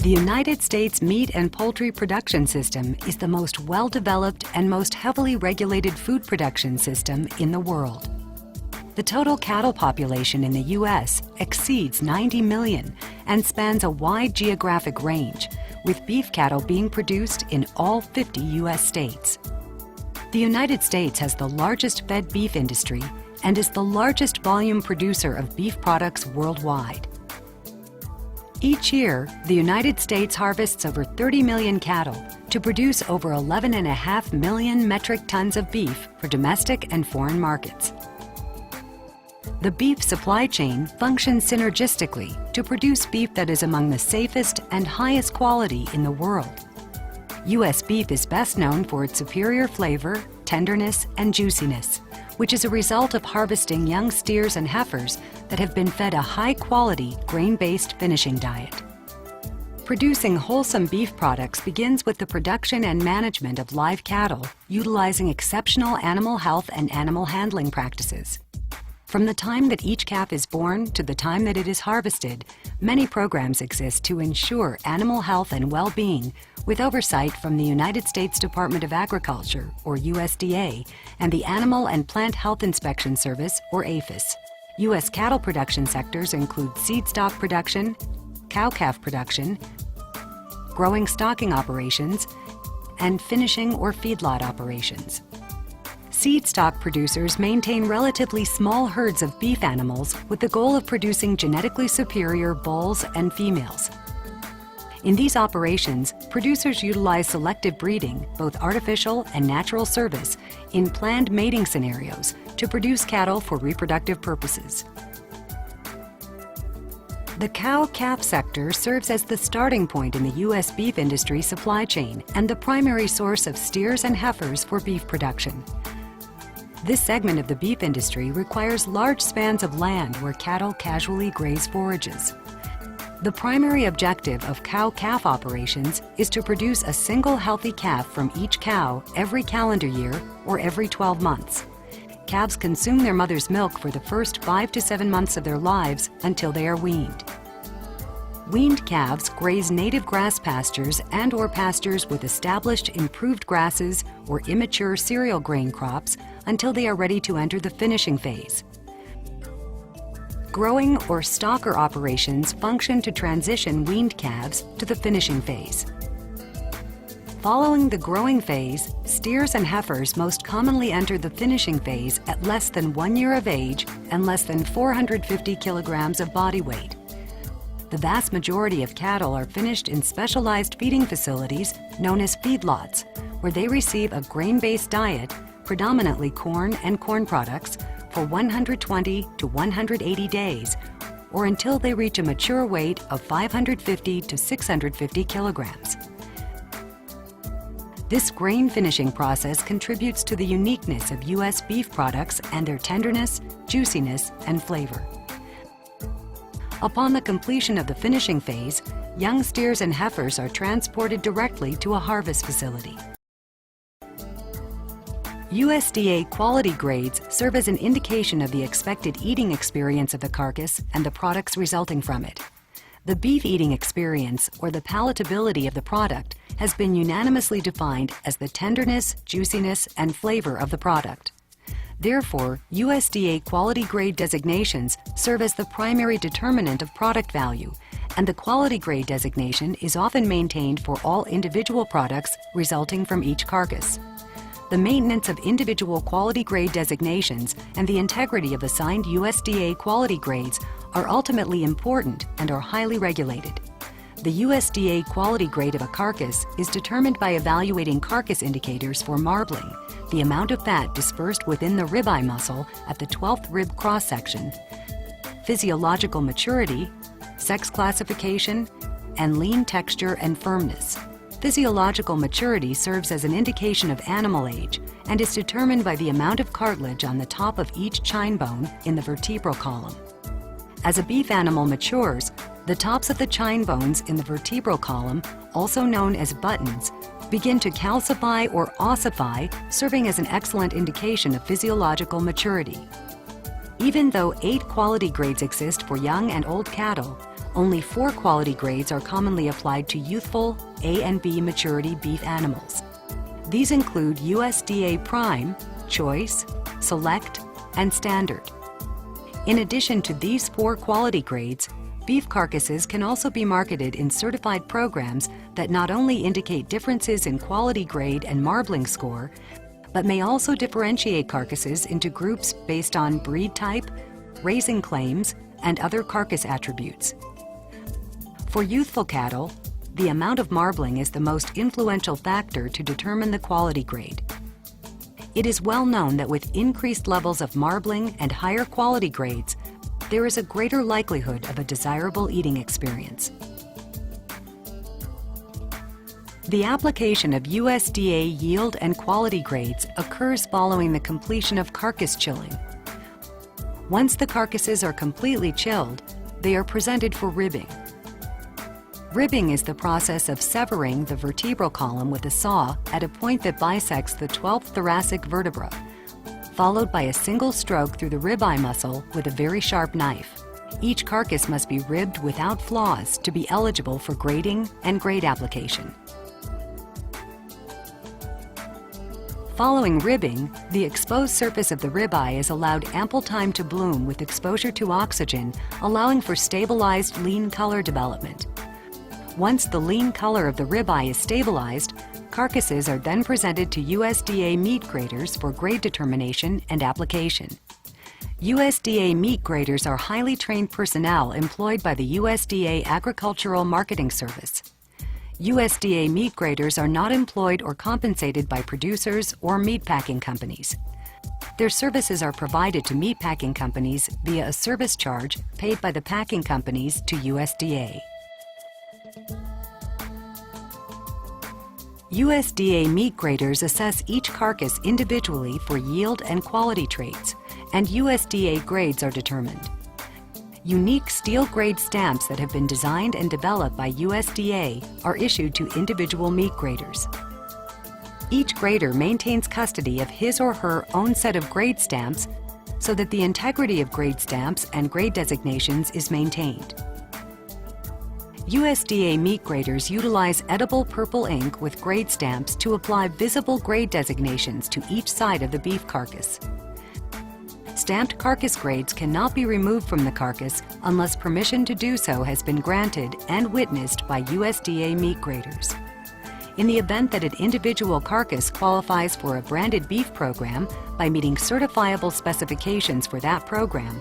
The United States meat and poultry production system is the most well-developed and most heavily regulated food production system in the world. The total cattle population in the U.S. exceeds 90 million and spans a wide geographic range, with beef cattle being produced in all 50 U.S. states. The United States has the largest fed beef industry and is the largest volume producer of beef products worldwide. Each year, the United States harvests over 30 million cattle to produce over 11.5 million metric tons of beef for domestic and foreign markets. The beef supply chain functions synergistically to produce beef that is among the safest and highest quality in the world. U.S. beef is best known for its superior flavor, tenderness, and juiciness, which is a result of harvesting young steers and heifers that have been fed a high-quality, grain-based finishing diet. Producing wholesome beef products begins with the production and management of live cattle, utilizing exceptional animal health and animal handling practices. From the time that each calf is born to the time that it is harvested, many programs exist to ensure animal health and well-being, with oversight from the United States Department of Agriculture, or USDA, and the Animal and Plant Health Inspection Service, or APHIS. U.S. cattle production sectors include seed stock production, cow-calf production, growing stocking operations, and finishing or feedlot operations. Seed stock producers maintain relatively small herds of beef animals with the goal of producing genetically superior bulls and females. In these operations, producers utilize selective breeding, both artificial and natural service, in planned mating scenarios to produce cattle for reproductive purposes. The cow-calf sector serves as the starting point in the U.S. beef industry supply chain and the primary source of steers and heifers for beef production. This segment of the beef industry requires large spans of land where cattle casually graze forages. The primary objective of cow-calf operations is to produce a single healthy calf from each cow every calendar year or every 12 months. Calves consume their mother's milk for the first 5 to 7 months of their lives until they are weaned. Weaned calves graze native grass pastures and/or pastures with established improved grasses or immature cereal grain crops until they are ready to enter the finishing phase. Growing or stocker operations function to transition weaned calves to the finishing phase. Following the growing phase, steers and heifers most commonly enter the finishing phase at less than 1 year of age and less than 450 kilograms of body weight. The vast majority of cattle are finished in specialized feeding facilities known as feedlots, where they receive a grain-based diet, predominantly corn and corn products, for 120 to 180 days, or until they reach a mature weight of 550 to 650 kilograms. This grain finishing process contributes to the uniqueness of U.S. beef products and their tenderness, juiciness, and flavor. Upon the completion of the finishing phase, young steers and heifers are transported directly to a harvest facility. USDA quality grades serve as an indication of the expected eating experience of the carcass and the products resulting from it. The beef eating experience, or the palatability of the product, has been unanimously defined as the tenderness, juiciness, and flavor of the product. Therefore, USDA quality grade designations serve as the primary determinant of product value, and the quality grade designation is often maintained for all individual products resulting from each carcass. The maintenance of individual quality grade designations and the integrity of assigned USDA quality grades are ultimately important and are highly regulated. The USDA quality grade of a carcass is determined by evaluating carcass indicators for marbling, the amount of fat dispersed within the ribeye muscle at the 12th rib cross-section, physiological maturity, sex classification, and lean texture and firmness. Physiological maturity serves as an indication of animal age and is determined by the amount of cartilage on the top of each chine bone in the vertebral column. As a beef animal matures, the tops of the chine bones in the vertebral column, also known as buttons, begin to calcify or ossify, serving as an excellent indication of physiological maturity. Even though 8 quality grades exist for young and old cattle, only 4 quality grades are commonly applied to youthful A and B maturity beef animals. These include USDA Prime, Choice, Select, and Standard. In addition to these 4 quality grades, beef carcasses can also be marketed in certified programs that not only indicate differences in quality grade and marbling score, but may also differentiate carcasses into groups based on breed type, raising claims, and other carcass attributes. For youthful cattle, the amount of marbling is the most influential factor to determine the quality grade. It is well known that with increased levels of marbling and higher quality grades, there is a greater likelihood of a desirable eating experience. The application of USDA yield and quality grades occurs following the completion of carcass chilling. Once the carcasses are completely chilled, they are presented for ribbing. Ribbing is the process of severing the vertebral column with a saw at a point that bisects the 12th thoracic vertebra, followed by a single stroke through the ribeye muscle with a very sharp knife. Each carcass must be ribbed without flaws to be eligible for grading and grade application. Following ribbing, the exposed surface of the ribeye is allowed ample time to bloom with exposure to oxygen, allowing for stabilized lean color development. Once the lean color of the ribeye is stabilized, carcasses are then presented to USDA meat graders for grade determination and application. USDA meat graders are highly trained personnel employed by the USDA Agricultural Marketing Service. USDA meat graders are not employed or compensated by producers or meatpacking companies. Their services are provided to meatpacking companies via a service charge paid by the packing companies to USDA. USDA meat graders assess each carcass individually for yield and quality traits, and USDA grades are determined. Unique steel grade stamps that have been designed and developed by USDA are issued to individual meat graders. Each grader maintains custody of his or her own set of grade stamps so that the integrity of grade stamps and grade designations is maintained. USDA meat graders utilize edible purple ink with grade stamps to apply visible grade designations to each side of the beef carcass. Stamped carcass grades cannot be removed from the carcass unless permission to do so has been granted and witnessed by USDA meat graders. In the event that an individual carcass qualifies for a branded beef program by meeting certifiable specifications for that program,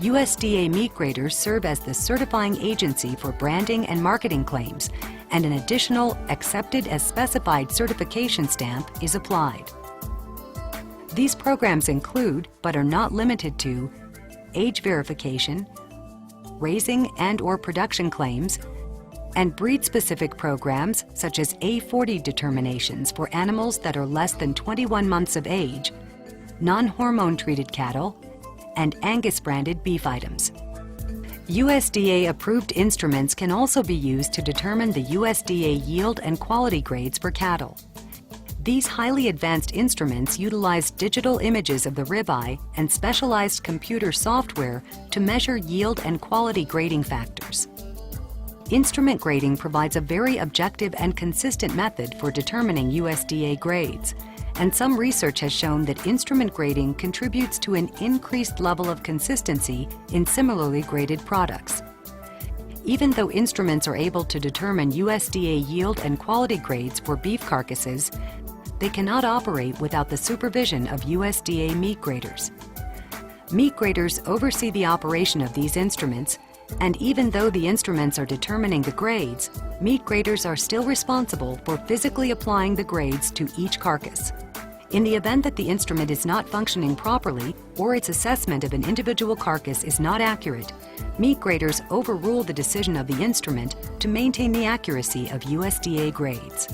USDA meat graders serve as the certifying agency for branding and marketing claims, and an additional Accepted as Specified certification stamp is applied. These programs include, but are not limited to, age verification, raising and/or production claims, and breed-specific programs such as A40 determinations for animals that are less than 21 months of age, non-hormone treated cattle, and Angus-branded beef items. USDA-approved instruments can also be used to determine the USDA yield and quality grades for cattle. These highly advanced instruments utilize digital images of the ribeye and specialized computer software to measure yield and quality grading factors. Instrument grading provides a very objective and consistent method for determining USDA grades, and some research has shown that instrument grading contributes to an increased level of consistency in similarly graded products. Even though instruments are able to determine USDA yield and quality grades for beef carcasses, they cannot operate without the supervision of USDA meat graders. Meat graders oversee the operation of these instruments, and even though the instruments are determining the grades, meat graders are still responsible for physically applying the grades to each carcass. In the event that the instrument is not functioning properly or its assessment of an individual carcass is not accurate, meat graders overrule the decision of the instrument to maintain the accuracy of USDA grades.